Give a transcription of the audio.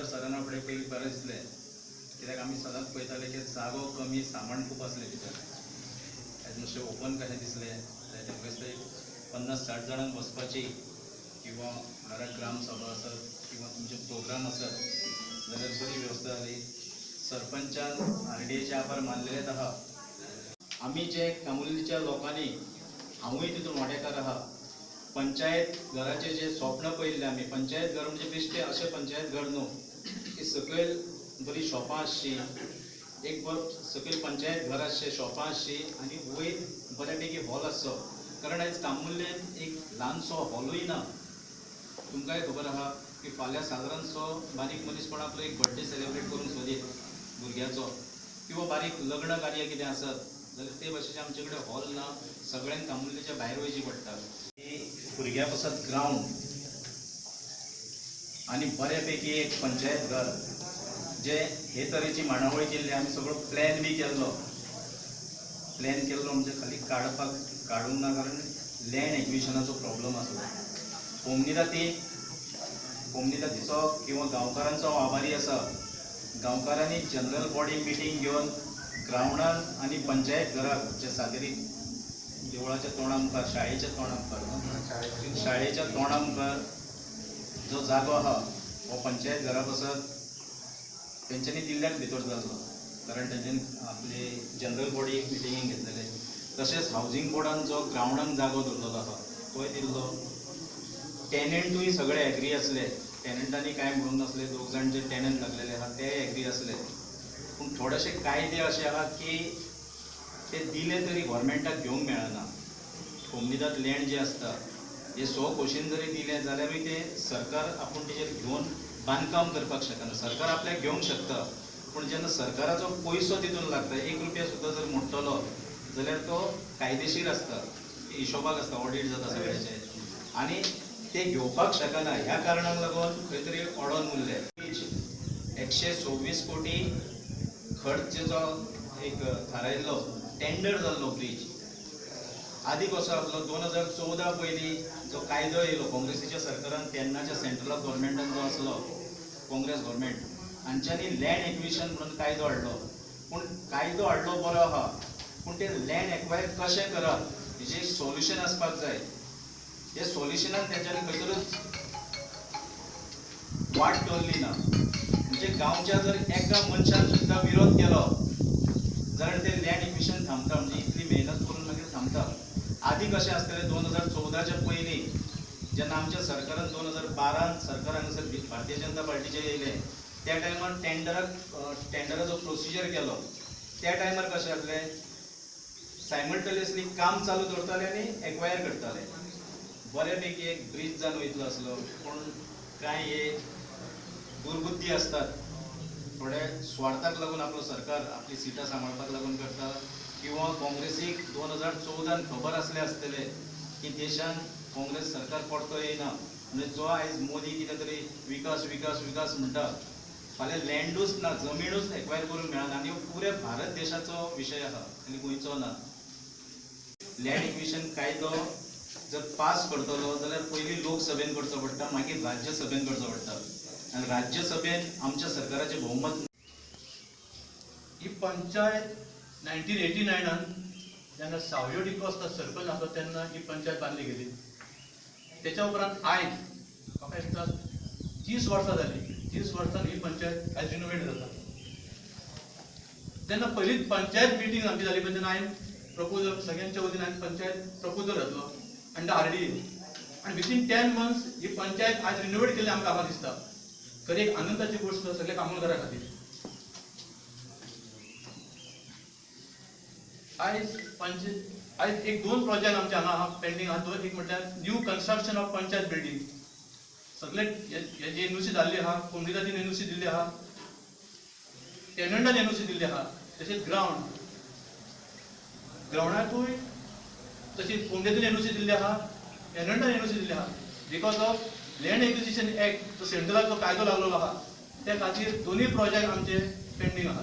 Commissioner सरांना फुडें पयलीं बरें दिसलें, कित्याक आमी सदांच पळयताले की जागो कमी सामान खूब आसलें भितर. मातशें ओपन कशें दिसलें जाल्यार तें दिसलें 50-60 जाणांक बसपाची किंवा घराक ग्राम सभा आसत किंवा तुमचे प्रोग्राम आसत जाल्यार बरी वेवस्था जाली. सरपंचान RDAचे आभार मानलेलेच आहा. आमी जे कामुर्लीच्या लोकांनी, हांवूय तितून वांटेकार आहा, पंचायत घराचे जे स्वप्न पळयल्ले आमी, पंचायत घर म्हणजे बेश्टे अशें पंचायत घर न्हू की सकयल बरी शॉपां आसची, एक सकयल पंचायत घर आसचें, शॉपां आसची आनी वयर बऱ्यापैकी हॉल आसचो. कारण आयज कामुर्लेन एक ल्हानसो हॉलूय ना. तुमकांय खबर आहा की फाल्यां सादारणसो बारीक मनीस कोण आपलो एक बर्थडे सेलिब्रेट करूंक सोदीत भुरग्याचो किंवा बारीक लग्न कार्य कितें आसत जाल्यार ते भाशेचे आमचे कडेन हॉल ना. सगळ्यांक कामुर्लीच्या भायर वयची पडटा. भुरग्यां बसत ग्रावंड आनी बऱ्यापैकी एक पंचायत घर जे हे तरेची मांडावळी केल्ली. आमी सगळो प्लॅन बी केल्लो म्हणजे खाली काडूंक ना, कारण लँड एक्विशनाचो प्रॉब्लम आसलो. कोमनिदातीचो किंवा गांवकारांचो आभारी आसा. गांवकारांनी जनरल बॉडी मिटींग घेवन ग्रावंडान आनी पंचायत घराक जे सातेरी देवळाच्या तोंडा मुखार, शाळेच्या तोंडा मुखार जो जागो आहा हो पंचायत घरा बसत तेंच्यांनी दिल्ल्याक भितर जाल्लो, कारण तेंच्यांनी आपले जनरल बॉडी मिटिंगेक घेतलेले. तशेंच हावजींग बोर्डान जो ग्रावंडान जागो धरलेलो आहा तोय दिल्लो. टेनंटूय सगळे एग्री आसले. टेनंटांनी कांय म्हणूंक नासले. 2 जाण जे टेनंट लागलेले आहा ते एग्री आसले. पूण थोडेशे कायदे अशे आहा की ते दिले तरी गव्हर्मेंटाक घेवंक मेळना. कोमनिदात लँड जे आसता हे 100 कोशीन जरी दिले जाल्यारूय ते सरकार आपूण तेजेर घेवन बांदकाम करपाक शकना. सरकार आपल्याक घेवंक शकता, पूण जेन्ना सरकाराचो पयसो तितून लागता, 1 रुपया सुद्दां जर मोडटलो जाल्यार तो कायदेशीर आसता, हिशोबाक आसता, ऑडिट जाता सगळ्याचे, आनी ते घेवपाक शकना. ह्या कारणाक लागून खंय तरी ओडोन उरले. 126 कोटी खर्चेचो एक थारायल्लो टेंडर जाल्लो ब्रीज. आदी कसो आसलो 2014 पयलीं जो कायदो येयलो काँग्रेसीच्या सरकारान, तेन्नाच्या सेंट्रल ऑफ गव्हर्मेंटान जो आसलो काँग्रेस गव्हर्मेंट, हांच्यांनी लँड एक्विशन म्हणून कायदो हाडलो. पूण कायदो हाडलो बरो आहा, पूण ते लँड एक्वायर कशें करप हेजें एक सोल्युशन आसपाक जाय. हे सोल्युशनान तेंच्यांनी खंय तरूच वाट दवरली ना. म्हणजे गांवच्या जर एका मनशान सुद्दां विरोध केलो जाल्यार ते लँड एक्विशन थांबता. म्हणजे इतली मेहनत करून मागीर थांबता. आदी कशें आसतलें 2014च्या पयलीं जेन्ना आमच्या सरकारान 2012 सरकार हांगासर भारतीय जनता पार्टीचे येयले, त्या टायमार टेंडराचो प्रोसिजर केलो. त्या टायमार कशें आसलें, सायमल्टेनियसली काम चालू दवरताले आनी एक्वायर करताले. बऱ्यापैकी एक ब्रीज जावन वयतलो आसलो, पूण कांय हे दुर्बुद्धी आसतात. थोडे स्वार्थाक लागून आपलो सरकार आपली सिटां सांबाळपाक लागून करता, किंवा काँग्रेसीक 2014 खबर आसलें आसतलें की देशान काँग्रेस सरकार परतो येयना. म्हणजे जो आयज मोदी कितें तरी विकास विकास विकास म्हणटा, फाल्यां लँडूच ना, जमीनूच एक्वायर करूंक मेळना. आनी पुऱ्या भारत देशाचो विशय आहा, आनी गोंयचो ना. लँड एक्विशन कायदो जर पास करतलो जाल्यार पयलीं लोकसभेन करचो पडटा, मागीर राज्यसभेन करचो पडटा. आनी राज्यसभेन आमच्या सरकाराचें भोवमत. ही पंचायत 1989 जेन्ना सावयो डिकोस्ता सरपंच आसलो तेन्ना ही पंचायत बांदली गेली. तेच्या उपरांत आयज म्हाका दिसता 30 वर्सां जाली. 30 वर्सान ही पंचायत आयज रिनोवेट जाता. जेन्ना पयली पंचायत मिटींग आमची जाली पळय तेन्ना हांवें प्रपोजल सगळ्यांच्या वतीन हांवें पंचायत प्रपोजल घातलो अंडर RDA, आनी विथीन 10 months ही पंचायत आज रिनोवेट केली. आमकां आभार दिसता. खरी एक आनंदाची गोष्ट सगळ्या कामगारां खातीर. आयज एक 2 प्रोजेक्ट आमचे हांगा पेंडींग आहा. एक म्हटल्यार new construction of panchayat building. सगळे हेजी NOC जाल्ली आहा, कोमनिदातीन NOC दिल्ली आहा, टेनंटान NOC दिल्ली आहा. तशेंच ग्रावंडाकूय तशीच कोमनिदातीन NOC दिल्ली आहा, टेनंटान NOC दिल्ली आहा. Because of land acquisition act जो सेंट्रलाचो कायदो लागलेलो आहा त्या खातीर दोनूय प्रोजेक्ट आमचे पेंडींग आहा.